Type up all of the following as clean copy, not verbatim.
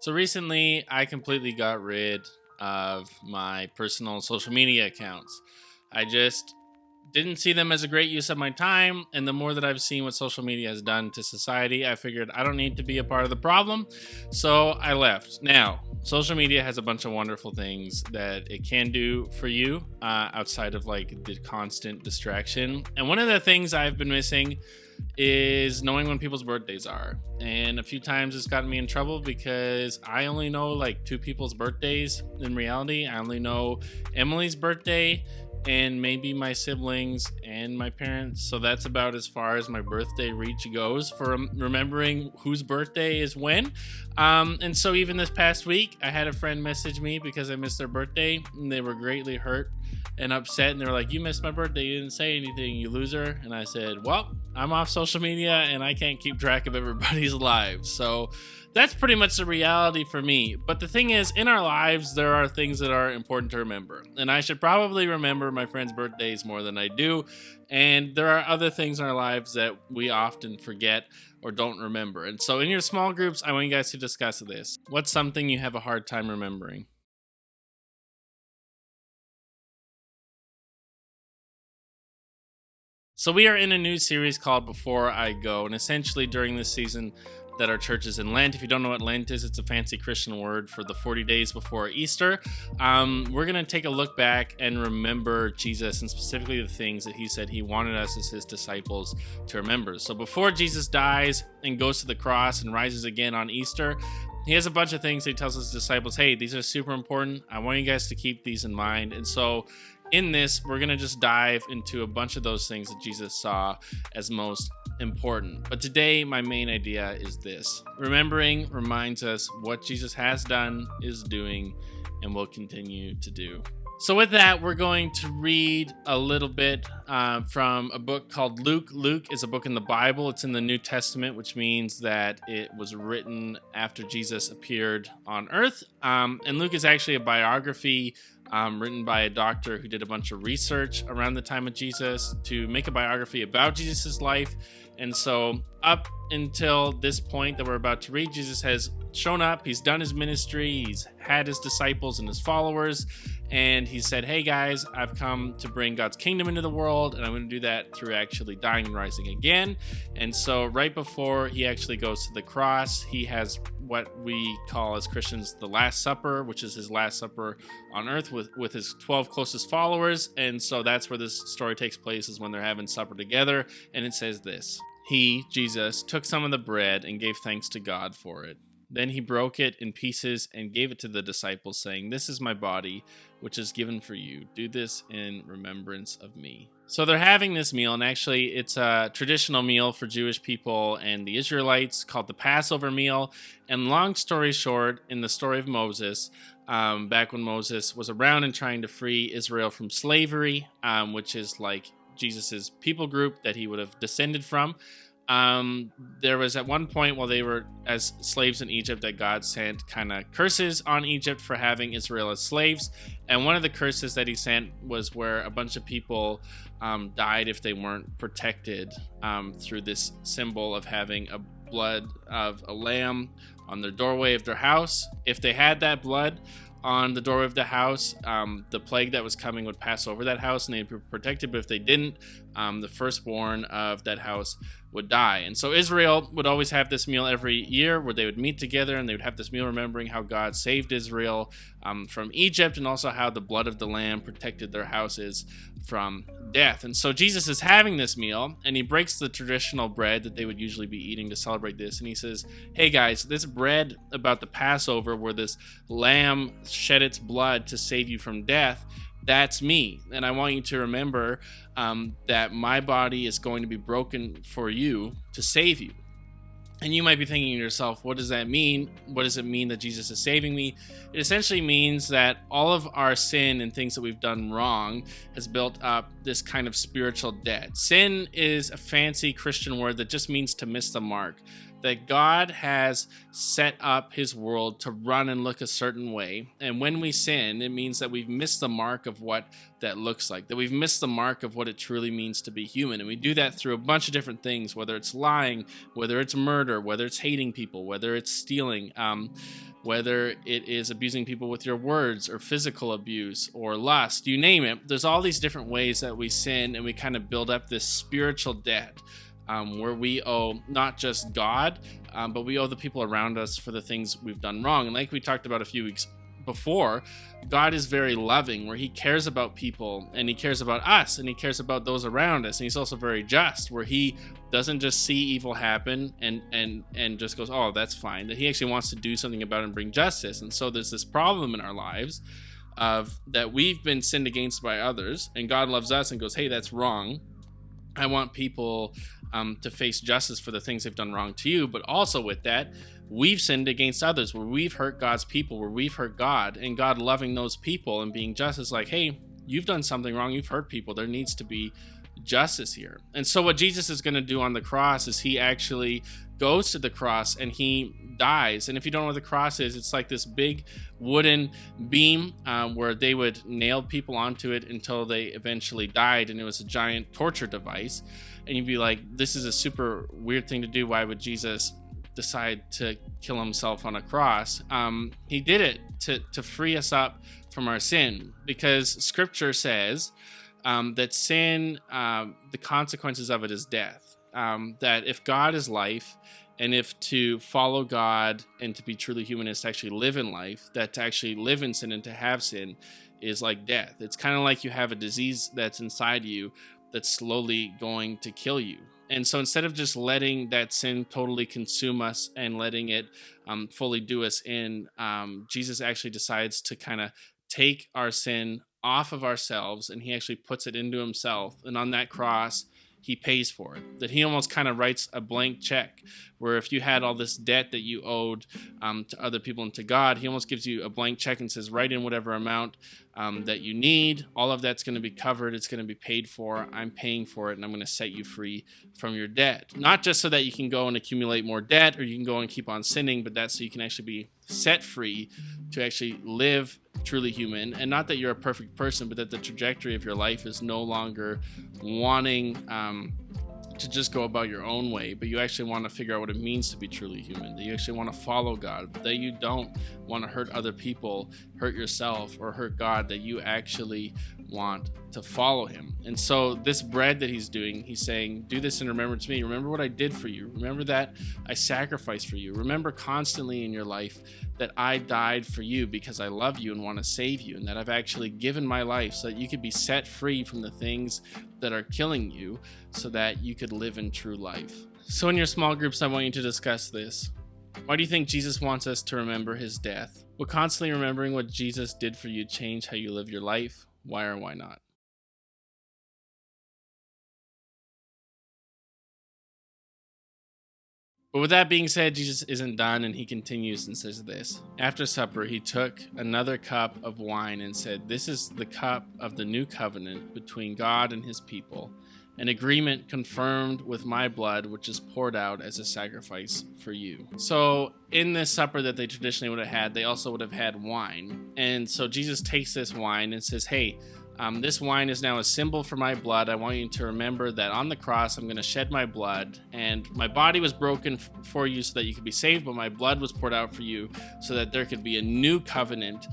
So recently, I completely got rid of my personal social media accounts. I just didn't see them as a great use of my time. And the more that I've seen what social media has done to society, I figured I don't need to be a part of the problem. So I left. Now, social media has a bunch of wonderful things that it can do for you outside of like the constant distraction. And one of the things I've been missing is knowing when people's birthdays are. And a few times it's gotten me in trouble because I only know like two people's birthdays in reality. I only know Emily's birthday and maybe my siblings and my parents. So that's about as far as my birthday reach goes for remembering whose birthday is when. And so even this past week, I had a friend message me because I missed their birthday and they were greatly hurt and upset. And they were like, "You missed my birthday. You didn't say anything, you loser." And I said, "Well, I'm off social media and I can't keep track of everybody's lives." So that's pretty much the reality for me. But the thing is, in our lives, there are things that are important to remember. And I should probably remember my friends' birthdays more than I do. And there are other things in our lives that we often forget or don't remember. And so in your small groups, I want you guys to discuss this. What's something you have a hard time remembering? So we are in a new series called Before I Go, and essentially during this season that our church is in Lent. If you don't know what Lent is, it's a fancy Christian word for the 40 days before Easter. We're going to take a look back and remember Jesus and specifically the things that he said he wanted us as his disciples to remember. So before Jesus dies and goes to the cross and rises again on Easter, he has a bunch of things that he tells his disciples, hey, these are super important. I want you guys to keep these in mind. And so in this, we're going to just dive into a bunch of those things that Jesus saw as most important. But today, my main idea is this. Remembering reminds us what Jesus has done, is doing, and will continue to do. So with that, we're going to read a little bit from a book called Luke. Luke is a book in the Bible. It's in the New Testament, which means that it was written after Jesus appeared on earth. And Luke is actually a biography written by a doctor who did a bunch of research around the time of Jesus to make a biography about Jesus's life. And so up until this point that we're about to read, Jesus has shown up, he's done his ministry, he's had his disciples and his followers, and he said, hey guys, I've come to bring God's kingdom into the world, and I'm going to do that through actually dying and rising again. And so right before he actually goes to the cross, he has what we call as Christians the Last Supper, which is his last supper on earth with his 12 closest followers. And so that's where this story takes place, is when they're having supper together. And it says this: he, Jesus, took some of the bread and gave thanks to God for it. Then he broke it in pieces and gave it to the disciples, saying, this is my body, which is given for you. Do this in remembrance of me. So they're having this meal, and actually it's a traditional meal for Jewish people and the Israelites called the Passover meal. And long story short, in the story of Moses, back when Moses was around and trying to free Israel from slavery, which is like Jesus's people group that he would have descended from, there was at one point while they were as slaves in Egypt that God sent kind of curses on Egypt for having Israel as slaves. And one of the curses that he sent was where a bunch of people died if they weren't protected through this symbol of having a blood of a lamb on the doorway of their house. If they had that blood on the doorway of the house, the plague that was coming would pass over that house and they'd be protected. But if they didn't, the firstborn of that house would die. And so Israel would always have this meal every year where they would meet together and they would have this meal remembering how God saved Israel from Egypt, and also how the blood of the lamb protected their houses from death. And so Jesus is having this meal, and he breaks the traditional bread that they would usually be eating to celebrate this, and he says, hey guys, this bread about the Passover where this lamb shed its blood to save you from death, that's me. And I want you to remember that my body is going to be broken for you to save you. And you might be thinking to yourself, what does that mean? What does it mean that Jesus is saving me? It essentially means that all of our sin and things that we've done wrong has built up this kind of spiritual debt. Sin is a fancy Christian word that just means to miss the mark, that God has set up his world to run and look a certain way. And when we sin, it means that we've missed the mark of what that looks like, that we've missed the mark of what it truly means to be human. And we do that through a bunch of different things, whether it's lying, whether it's murder, whether it's hating people, whether it's stealing, whether it is abusing people with your words, or physical abuse, or lust, you name it. There's all these different ways that we sin, and we kind of build up this spiritual debt where we owe not just God, but we owe the people around us for the things we've done wrong. And like we talked about a few weeks before, God is very loving, where he cares about people, and he cares about us, and he cares about those around us. And he's also very just, where he doesn't just see evil happen and just goes, oh, that's fine. That he actually wants to do something about it and bring justice. And so there's this problem in our lives of that we've been sinned against by others, and God loves us and goes, hey, that's wrong. I want people to face justice for the things they've done wrong to you. But also with that, we've sinned against others, where we've hurt God's people, where we've hurt God, and God loving those people and being just is like, hey, you've done something wrong. You've hurt people. There needs to be justice here. And so what Jesus is going to do on the cross is he actually goes to the cross and he dies. And if you don't know what the cross is, it's like this big wooden beam where they would nail people onto it until they eventually died. And it was a giant torture device. And you'd be like, this is a super weird thing to do. Why would Jesus decide to kill himself on a cross? He did it to free us up from our sin, because scripture says that sin, the consequences of it is death. That if God is life, and if to follow God and to be truly human is to actually live in life, that to actually live in sin and to have sin is like death. It's kind of like you have a disease that's inside you that's slowly going to kill you. And so instead of just letting that sin totally consume us and letting it fully do us in, Jesus actually decides to kind of take our sin off of ourselves, and he actually puts it into himself. And on that cross, he pays for it. That he almost kind of writes a blank check, where if you had all this debt that you owed to other people and to God, he almost gives you a blank check and says, write in whatever amount that you need. All of that's going to be covered. It's going to be paid for. I'm paying for it, and I'm going to set you free from your debt. Not just so that you can go and accumulate more debt, or you can go and keep on sinning, but that's so you can actually be set free to actually live truly human. And not that you're a perfect person, but that the trajectory of your life is no longer wanting to just go about your own way, but you actually want to figure out what it means to be truly human, that you actually want to follow God, that you don't want to hurt other people, hurt yourself, or hurt God, that you actually want to follow him. And so this bread that he's doing, he's saying, do this in remembrance of me. Remember what I did for you. Remember that I sacrificed for you. Remember constantly in your life that I died for you because I love you and want to save you, and that I've actually given my life so that you could be set free from the things that are killing you, so that you could live in true life. So in your small groups, I want you to discuss this. Why do you think Jesus wants us to remember his death? Will constantly remembering what Jesus did for you change how you live your life? Why or why not? But with that being said, Jesus isn't done, and he continues and says this. After supper, he took another cup of wine and said, this is the cup of the new covenant between God and his people, an agreement confirmed with my blood, which is poured out as a sacrifice for you. So in this supper that they traditionally would have had, they also would have had wine. And so Jesus takes this wine and says, hey, this wine is now a symbol for my blood. I want you to remember that on the cross, I'm going to shed my blood, and my body was broken for you so that you could be saved, but my blood was poured out for you so that there could be a new covenant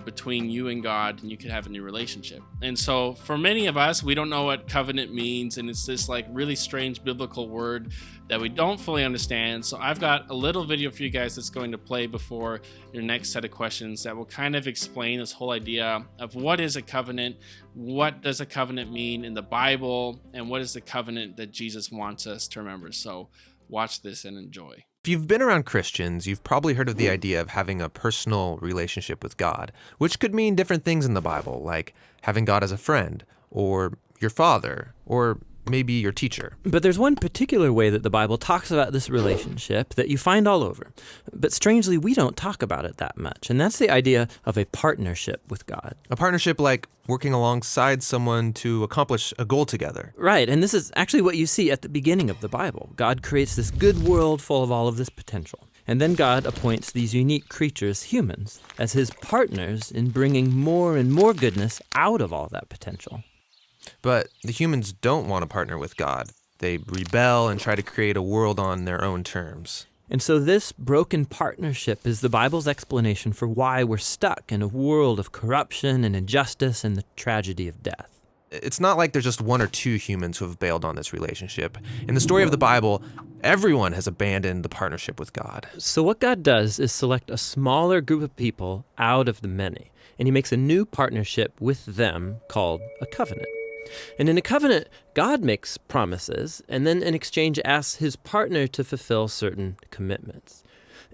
between you and God, and you could have a new relationship. And so for many of us, we don't know what covenant means, and it's this like really strange biblical word that we don't fully understand. So I've got a little video for you guys that's going to play before your next set of questions that will kind of explain this whole idea of what is a covenant, what does a covenant mean in the Bible, and what is the covenant that Jesus wants us to remember. So watch this and enjoy. If you've been around Christians, you've probably heard of the idea of having a personal relationship with God, which could mean different things in the Bible, like having God as a friend, or your father, or maybe your teacher. But there's one particular way that the Bible talks about this relationship that you find all over. But strangely, we don't talk about it that much. And that's the idea of a partnership with God. A partnership like working alongside someone to accomplish a goal together. Right, and this is actually what you see at the beginning of the Bible. God creates this good world full of all of this potential. And then God appoints these unique creatures, humans, as his partners in bringing more and more goodness out of all that potential. But the humans don't want to partner with God. They rebel and try to create a world on their own terms. And so this broken partnership is the Bible's explanation for why we're stuck in a world of corruption and injustice and the tragedy of death. It's not like there's just one or two humans who have bailed on this relationship. In the story of the Bible, everyone has abandoned the partnership with God. So what God does is select a smaller group of people out of the many, and he makes a new partnership with them called a covenant. And in a covenant, God makes promises, and then in exchange asks his partner to fulfill certain commitments.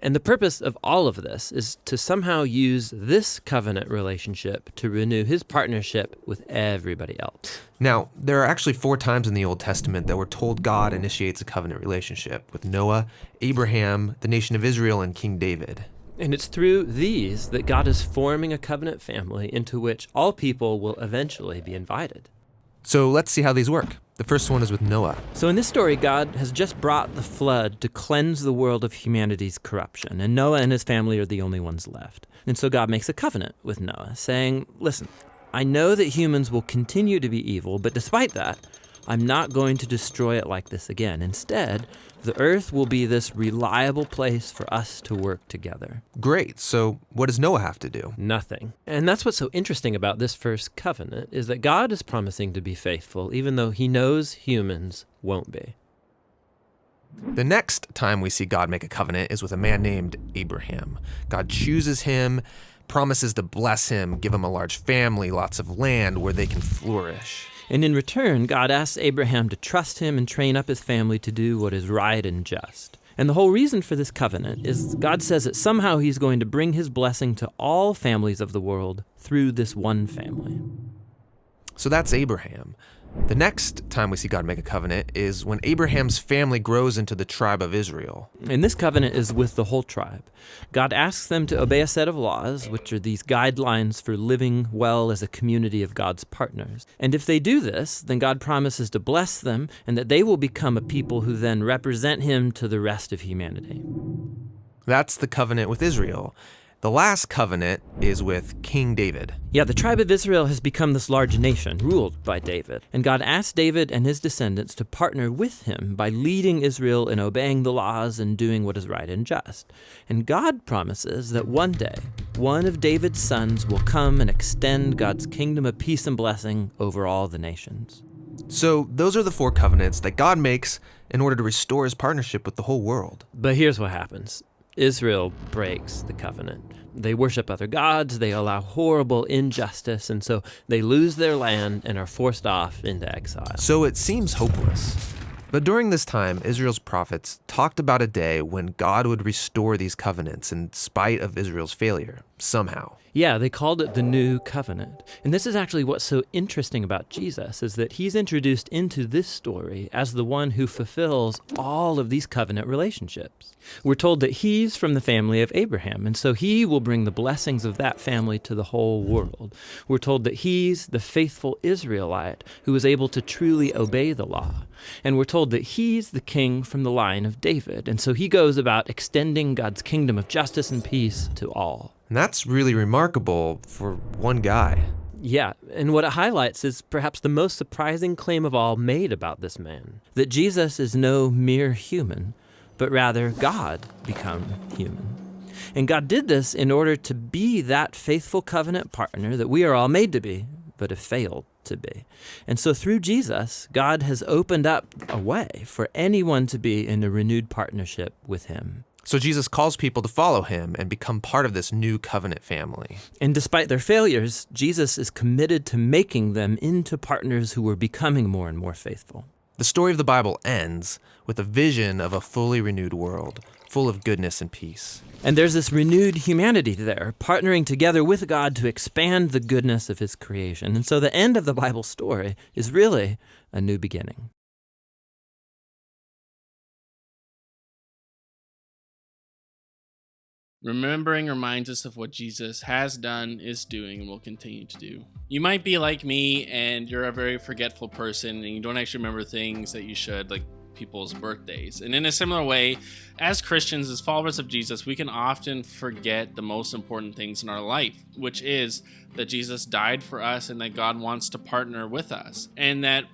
And the purpose of all of this is to somehow use this covenant relationship to renew his partnership with everybody else. Now, there are actually 4 times in the Old Testament that we're told God initiates a covenant relationship with Noah, Abraham, the nation of Israel, and King David. And it's through these that God is forming a covenant family into which all people will eventually be invited. So let's see how these work. The first one is with Noah. So in this story, God has just brought the flood to cleanse the world of humanity's corruption, and Noah and his family are the only ones left. And so God makes a covenant with Noah, saying, listen, I know that humans will continue to be evil, but despite that, I'm not going to destroy it like this again. Instead, the earth will be this reliable place for us to work together. Great. So what does Noah have to do? Nothing. And that's what's so interesting about this first covenant, is that God is promising to be faithful, even though he knows humans won't be. The next time we see God make a covenant is with a man named Abraham. God chooses him, promises to bless him, give him a large family, lots of land where they can flourish. And in return, God asks Abraham to trust him and train up his family to do what is right and just. And the whole reason for this covenant is God says that somehow he's going to bring his blessing to all families of the world through this one family. So that's Abraham. The next time we see God make a covenant is when Abraham's family grows into the tribe of Israel. And this covenant is with the whole tribe. God asks them to obey a set of laws, which are these guidelines for living well as a community of God's partners. And if they do this, then God promises to bless them and that they will become a people who then represent him to the rest of humanity. That's the covenant with Israel. The last covenant is with King David. Yeah, the tribe of Israel has become this large nation ruled by David. And God asked David and his descendants to partner with him by leading Israel in obeying the laws and doing what is right and just. And God promises that one day, one of David's sons will come and extend God's kingdom of peace and blessing over all the nations. So those are the 4 covenants that God makes in order to restore his partnership with the whole world. But here's what happens. Israel breaks the covenant. They worship other gods, they allow horrible injustice, and so they lose their land and are forced off into exile. So it seems hopeless. But during this time, Israel's prophets talked about a day when God would restore these covenants in spite of Israel's failure, somehow. Yeah, they called it the New Covenant. And this is actually what's so interesting about Jesus, is that he's introduced into this story as the one who fulfills all of these covenant relationships. We're told that he's from the family of Abraham, and so he will bring the blessings of that family to the whole world. We're told that he's the faithful Israelite who is able to truly obey the law. And we're told that he's the king from the line of David, and so he goes about extending God's kingdom of justice and peace to all. And that's really remarkable for one guy. Yeah, and what it highlights is perhaps the most surprising claim of all made about this man, that Jesus is no mere human, but rather God become human. And God did this in order to be that faithful covenant partner that we are all made to be, but have failed to be. And so through Jesus, God has opened up a way for anyone to be in a renewed partnership with him. So Jesus calls people to follow him and become part of this new covenant family. And despite their failures, Jesus is committed to making them into partners who are becoming more and more faithful. The story of the Bible ends with a vision of a fully renewed world, full of goodness and peace. And there's this renewed humanity there, partnering together with God to expand the goodness of his creation. And so the end of the Bible story is really a new beginning. Remembering reminds us of what Jesus has done, is doing, and will continue to do. You might be like me and you're a very forgetful person and you don't actually remember things that you should, like people's birthdays. And in a similar way, as Christians, as followers of Jesus, we can often forget the most important things in our life, which is that Jesus died for us and that God wants to partner with us, and that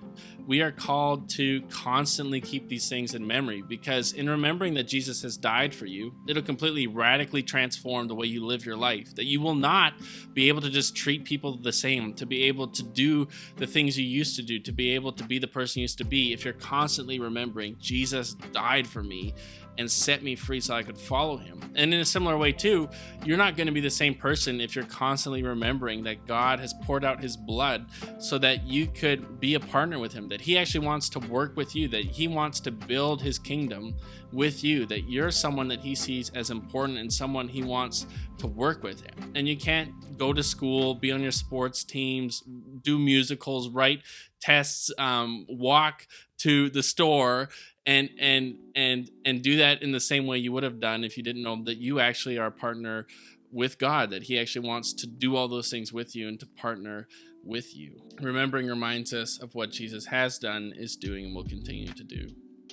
we are called to constantly keep these things in memory, because in remembering that Jesus has died for you, it'll completely radically transform the way you live your life, that you will not be able to just treat people the same, to be able to do the things you used to do, to be able to be the person you used to be, if you're constantly remembering Jesus died for me and set me free so I could follow him. And in a similar way too, you're not going to be the same person if you're constantly remembering that God has poured out his blood so that you could be a partner with him, that he actually wants to work with you, that he wants to build his kingdom with you, that you're someone that he sees as important and someone he wants to work with him. And you can't go to school, be on your sports teams, do musicals, write tests, walk to the store and do that in the same way you would have done if you didn't know that you actually are a partner with God, that he actually wants to do all those things with you and to partner with you. Remembering reminds us of what Jesus has done, is doing, and will continue to do.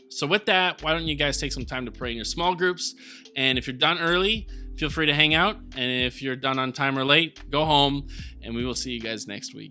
So with that, why don't you guys take some time to pray in your small groups? And if you're done early, feel free to hang out. And if you're done on time or late, go home, and we will see you guys next week.